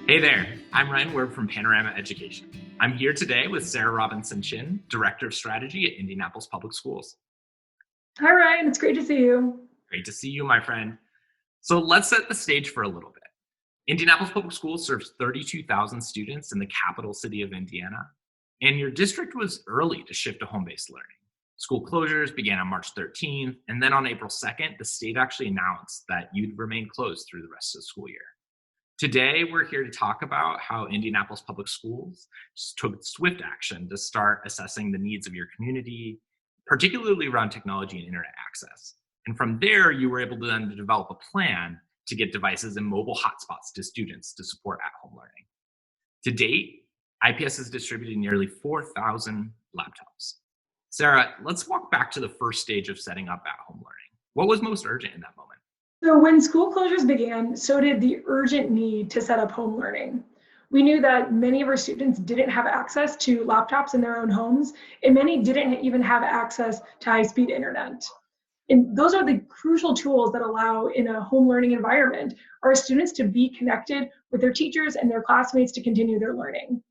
Hey there, I'm Ryan Werb from Panorama Education. I'm here today with Sarah Robinson-Chin, Director of Strategy at Indianapolis Public Schools. Hi, Ryan. It's great to see you. Great to see you, my friend. So let's set the stage for a little bit. Indianapolis Public Schools serves 32,000 students in the capital city of Indiana, and your district was early to shift to home-based learning. School closures began on March 13th, and then on April 2nd, the state actually announced that you'd remain closed through the rest of the school year. Today, we're here to talk about how Indianapolis Public Schools took swift action to start assessing the needs of your community, particularly around technology and internet access. And from there, you were able to then develop a plan to get devices and mobile hotspots to students to support at-home learning. To date, IPS has distributed nearly 4,000 laptops. Sarah, let's walk back to the first stage of setting up at-home learning. What was most urgent in that moment? So when school closures began, so did the urgent need to set up home learning. We knew that many of our students didn't have access to laptops in their own homes, and many didn't even have access to high-speed internet. And those are the crucial tools that allow, in a home learning environment, our students to be connected with their teachers and their classmates to continue their learning.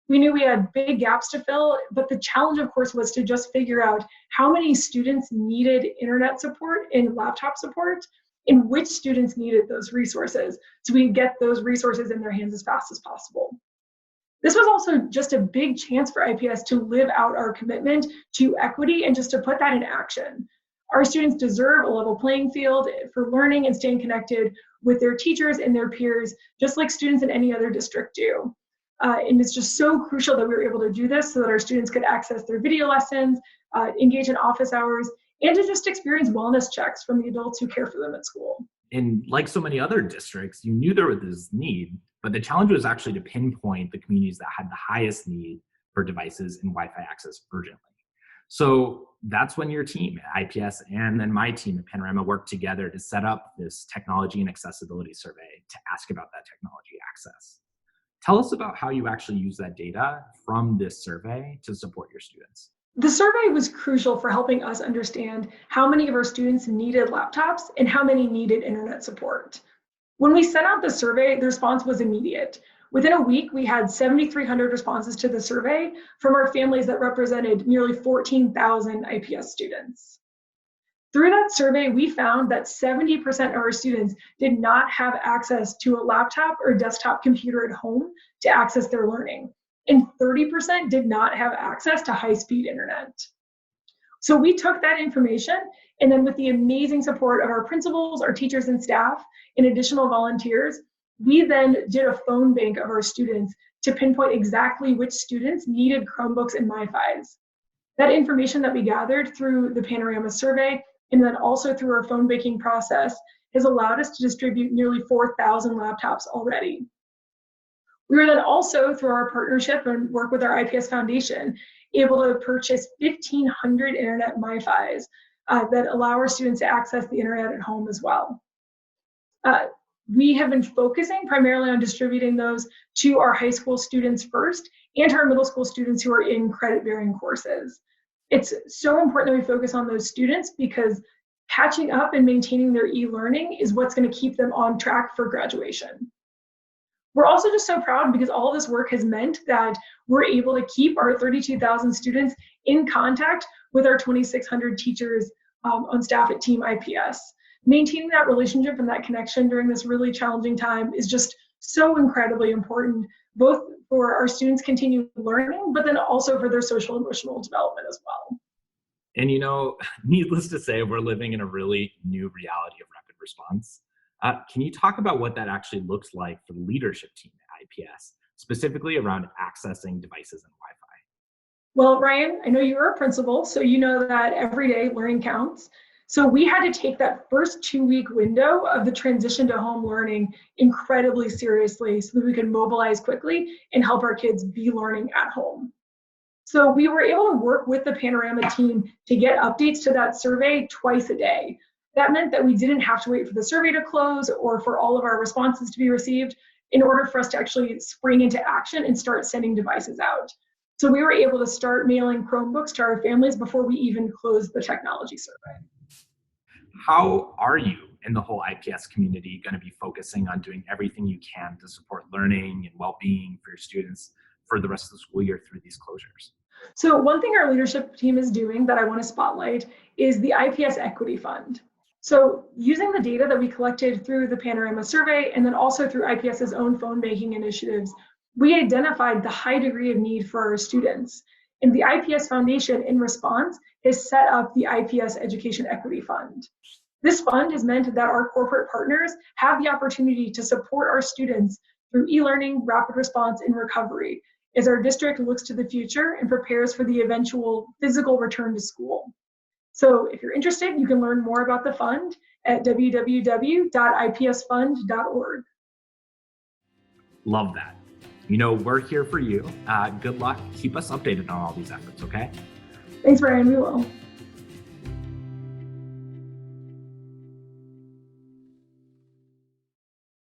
We knew we had big gaps to fill, but the challenge, of course, was to just figure out how many students needed internet support and laptop support, and which students needed those resources, so we get those resources in their hands as fast as possible. This was also just a big chance for IPS to live out our commitment to equity and just to put that in action. Our students deserve a level playing field for learning and staying connected with their teachers and their peers, just like students in any other district do. And it's just so crucial that we were able to do this so that our students could access their video lessons, engage in office hours, and to just experience wellness checks from the adults who care for them at school. And like so many other districts, you knew there was this need, but the challenge was actually to pinpoint the communities that had the highest need for devices and Wi-Fi access urgently. So that's when your team at IPS and then my team at Panorama worked together to set up this technology and accessibility survey to ask about that technology access. Tell us about how you actually use that data from this survey to support your students. The survey was crucial for helping us understand how many of our students needed laptops and how many needed internet support. When we sent out the survey, the response was immediate. Within a week, we had 7,300 responses to the survey from our families that represented nearly 14,000 IPS students. Through that survey, we found that 70% of our students did not have access to a laptop or desktop computer at home to access their learning, and 30% did not have access to high-speed internet. So we took that information, and then with the amazing support of our principals, our teachers and staff, and additional volunteers, we then did a phone bank of our students to pinpoint exactly which students needed Chromebooks and MiFis. That information that we gathered through the Panorama survey, and then also through our phone banking process, has allowed us to distribute nearly 4,000 laptops already. We were then also, through our partnership and work with our IPS Foundation, able to purchase 1,500 internet MiFis that allow our students to access the internet at home as well. We have been focusing primarily on distributing those to our high school students first and to our middle school students who are in credit-bearing courses. It's so important that we focus on those students because catching up and maintaining their e-learning is what's going to keep them on track for graduation. We're also just so proud because all of this work has meant that we're able to keep our 32,000 students in contact with our 2,600 teachers on staff at Team IPS. Maintaining that relationship and that connection during this really challenging time is just so incredibly important, both for our students' continued learning, but then also for their social and emotional development as well. And needless to say, we're living in a really new reality of rapid response. Can you talk about what that actually looks like for the leadership team at IPS, specifically around accessing devices and Wi-Fi? Well, Ryan, I know you're a principal, so you know that everyday learning counts. So we had to take that first 2-week window of the transition to home learning incredibly seriously so that we could mobilize quickly and help our kids be learning at home. So we were able to work with the Panorama team to get updates to that survey twice a day. That meant that we didn't have to wait for the survey to close or for all of our responses to be received in order for us to actually spring into action and start sending devices out. So we were able to start mailing Chromebooks to our families before we even closed the technology survey. How are you and the whole IPS community going to be focusing on doing everything you can to support learning and well-being for your students for the rest of the school year through these closures? So one thing our leadership team is doing that I want to spotlight is the IPS Equity Fund. So using the data that we collected through the Panorama survey and then also through IPS's own phone banking initiatives, we identified the high degree of need for our students. And the IPS Foundation, in response, has set up the IPS Education Equity Fund. This fund is meant that our corporate partners have the opportunity to support our students through e-learning, rapid response, and recovery as our district looks to the future and prepares for the eventual physical return to school. So if you're interested, you can learn more about the fund at www.ipsfund.org. Love that. You know, we're here for you. Good luck. Keep us updated on all these efforts, okay? Thanks, Brian. We will.